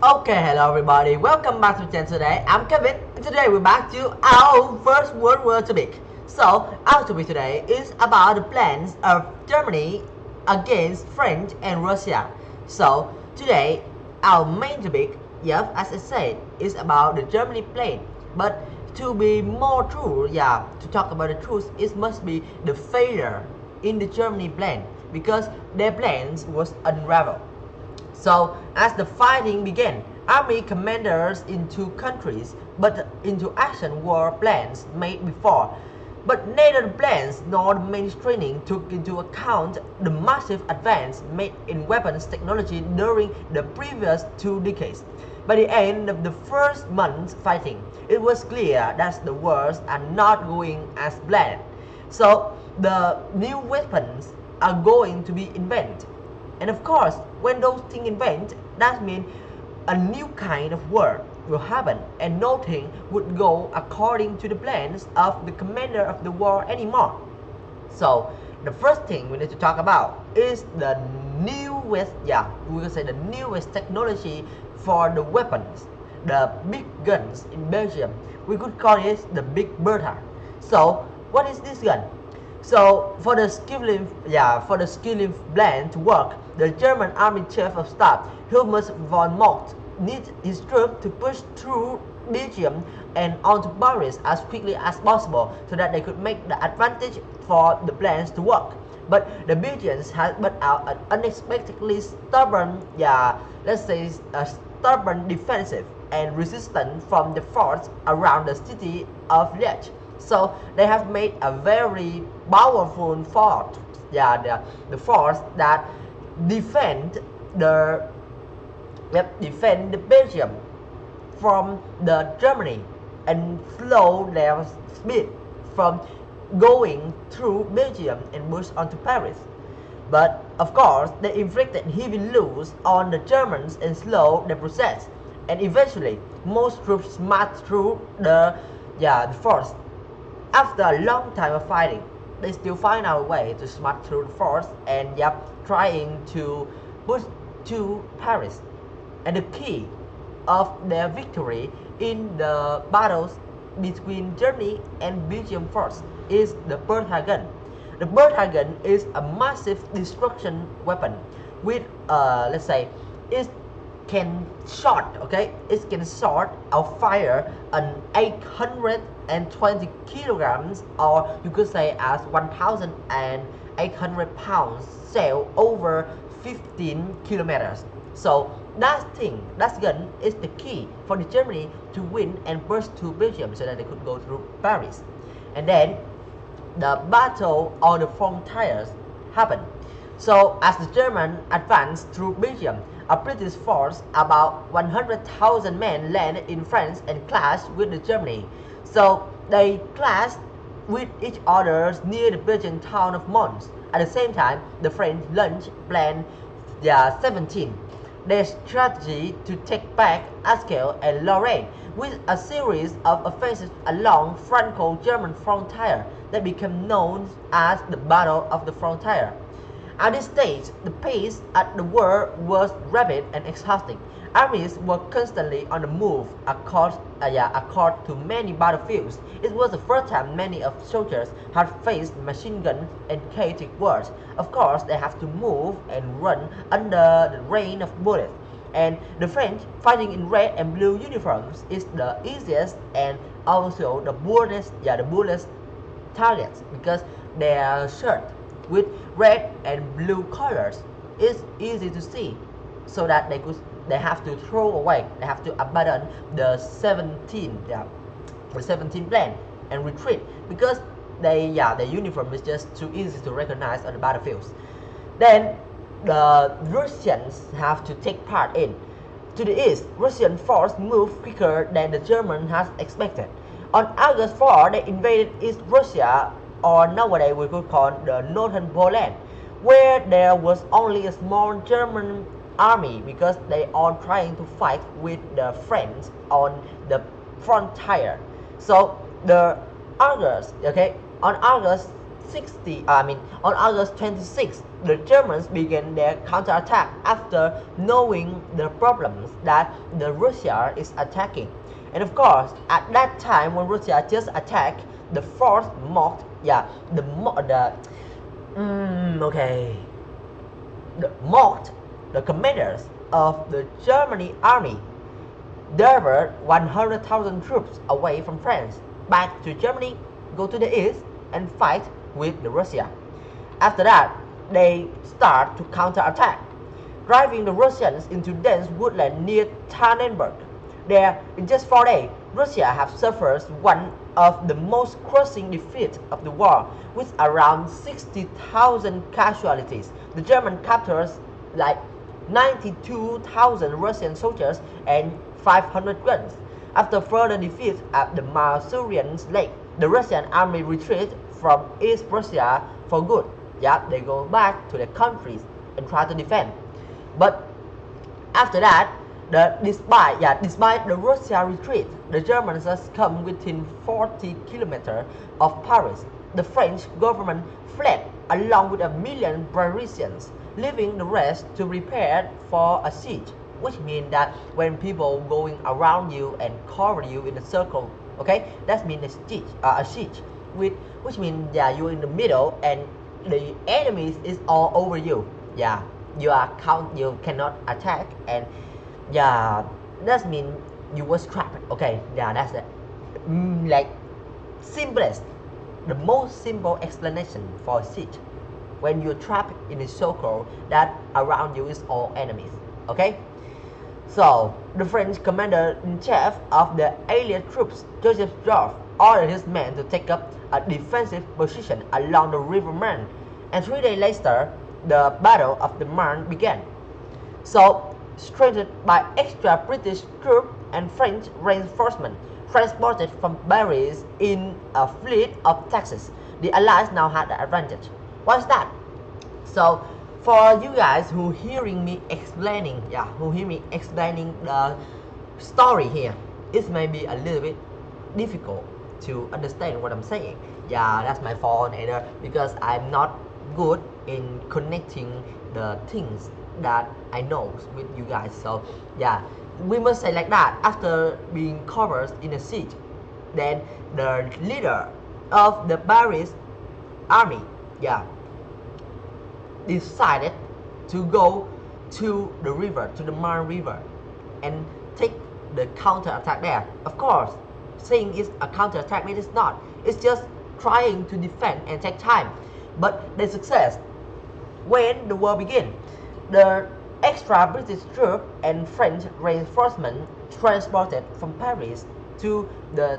Okay, hello everybody. Welcome back to channel today. I'm Kevin, and today we're back to our first World War topic. So, our topic today is about the plans of Germany against France and Russia. So, today our main topic, yep, as I said, is about the Germany plan. But to be more true, to talk about the truth, it must be the failure in the Germany plan because their plans was unraveled. So, as the fighting began, army commanders in two countries but into action war plans made before. But neither the plans nor the main training took into account the massive advance made in weapons technology during the previous 2 decades. By the end of the first month's fighting, it was clear that the wars are not going as planned. So the new weapons are going to be invented. And of course, when those things invent, that means a new kind of war will happen and nothing would go according to the plans of the commander of the war anymore. So the first thing we need to talk about is the newest, we can say the newest technology for the weapons, the big guns in Belgium. We could call it the Big Bertha. So what is this gun? So for the Schlieffen Plan to work, the German Army Chief of Staff Helmut von Moltke needs his troops to push through Belgium and onto Paris as quickly as possible so that they could make the advantage for the plans to work. But the Belgians had put out an unexpectedly stubborn, let's say a stubborn defensive and resistance from the forts around the city of Liège. So they have made a very powerful fort, the force that defend the defend the Belgium from the Germany and slow their speed from going through Belgium and push onto Paris. But of course, they inflicted heavy loss on the Germans and slowed the process. And eventually, most troops marched through the force. After a long time of fighting, they still find our way to smash through the force and trying to push to Paris. And the key of their victory in the battles between Germany and Belgium force is the Bertha gun. The Bertha gun is a massive destruction weapon with let's say it can it can shot or fire an 820 kilograms, or you could say as 1,800 pounds sail over 15 kilometers. So that gun is the key for the Germany to win and burst to Belgium so that they could go through Paris. And then the battle on the frontiers happened. So as the Germans advanced through Belgium, a British force about 100,000 men landed in France and clashed with the Germany. So they clashed with each other near the Belgian town of Mons. At the same time, the French launched Plan 17, their strategy to take back Alsace and Lorraine, with a series of offensives along Franco-German frontier that became known as the Battle of the Frontier. At this stage, the pace at the war was rapid and exhausting. Armies were constantly on the move across to many battlefields. It was the first time many of soldiers had faced machine gun and chaotic wars. Of course, they have to move and run under the rain of bullets. And the French, fighting in red and blue uniforms, is the easiest and also the boldest targets because their shirt with red and blue colors is easy to see, so that they have to throw away, they have to abandon the 17 plan and retreat because their uniform is just too easy to recognize on the battlefields. Then the Russians have to take part in. To the east, Russian force moved quicker than the German has expected. On August 4, they invaded East Russia, or nowadays we could call the Northern Poland, where there was only a small German army because they are trying to fight with the French on the frontier. So the August, on August on August 26, the Germans began their counterattack after knowing the problems that the Russia is attacking. And of course, at that time when Russia just attacked, the force mocked, mocked the commanders of the German army, divert 100,000 troops away from France, back to Germany, go to the east, and fight with the Russia. After that, they start to counterattack, driving the Russians into dense woodland near Tannenberg. There, in just 4 days, Russia have suffered one of the most crushing defeats of the war, with around 60,000 casualties. The German captures like 92,000 Russian soldiers and 500 guns. After further defeat at the Masurian Lake, the Russian army retreated from East Prussia for good. Yeah, they go back to their countries and try to defend. But after that, despite the Russia retreat, the Germans has come within 40 kilometers of Paris. The French government fled along with 1 million Parisians, leaving the rest to prepare for a siege, which means that when people going around you and cover you in a circle, okay, that means a siege, which means you're in the middle and the enemy is all over you. You cannot attack, and that means you was trapped. Okay, that's it. Like simplest, the most simple explanation for siege. When you're trapped in a circle that around you is all enemies. Okay. So the French commander-in-chief of the Allied troops, Joseph Joffre, ordered his men to take up a defensive position along the River Marne, and 3 days later, the Battle of the Marne began. So, strengthened by extra British troops and French reinforcements transported from Paris in a fleet of taxis, the Allies now had the advantage. What's that? So, for you guys who hearing me explaining, the story here, it may be a little bit difficult to understand what I'm saying. That's my fault either, because I'm not good in connecting the things that I know with you guys. So we must say like that. After being covered in a siege, then the leader of the Paris army decided to go to the river, to the Marne River, and take the counter-attack there. Of course, saying it's a counter-attack, it is not. It's just trying to defend and take time. But the success, when the war began, the extra British troops and French reinforcements transported from Paris to the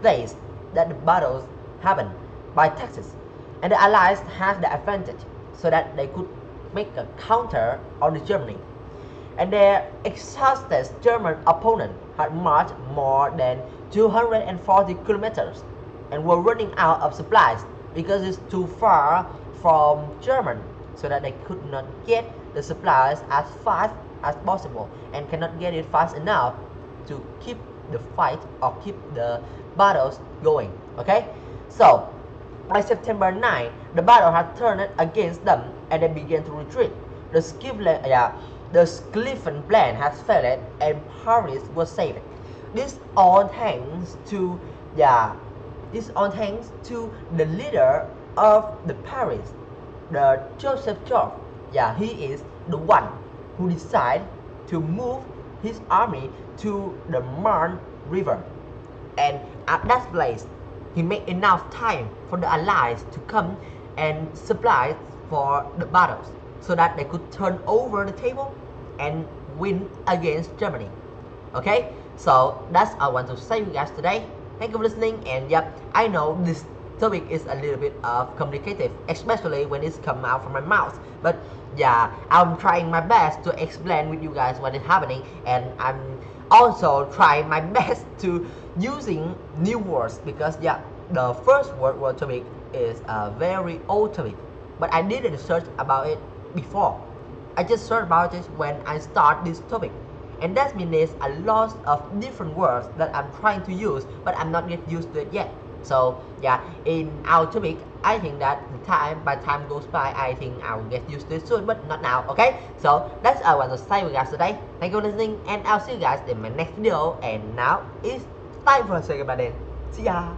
place that the battles happened by taxis, and the Allies had the advantage so that they could make a counter on the Germany. And their exhausted German opponent had marched more than 240 kilometers and were running out of supplies because it's too far from Germany, so that they could not get the supplies as fast as possible and cannot get it fast enough to keep the fight or keep the battles going. Okay, so by September 9, the battle had turned against them and they began to retreat. The Schlieffen Plan has failed and Paris was saved. This all thanks to the leader of the Paris, the Joseph Joffre. He is the one who decided to move his army to the Marne River, and at that place he made enough time for the Allies to come and supply for the battles, so that they could turn over the table and win against Germany. Okay, so that's all I want to say to you guys today. Thank you for listening, and I know this topic is a little bit complicated, especially when it's come out from my mouth, but I'm trying my best to explain with you guys what is happening, and I'm also trying my best to using new words, because the first word topic is a very old topic, but I didn't search about it before. I just searched about it when I start this topic, and that means there's a lot of different words that I'm trying to use, but I'm not yet used to it yet. So yeah, in our topic, I think that by time goes by, I think I'll get used to it soon, but not now. Okay, so that's all I want to say with you guys today. Thank you for listening, and I'll see you guys in my next video. And now it's time for a second, then. See ya.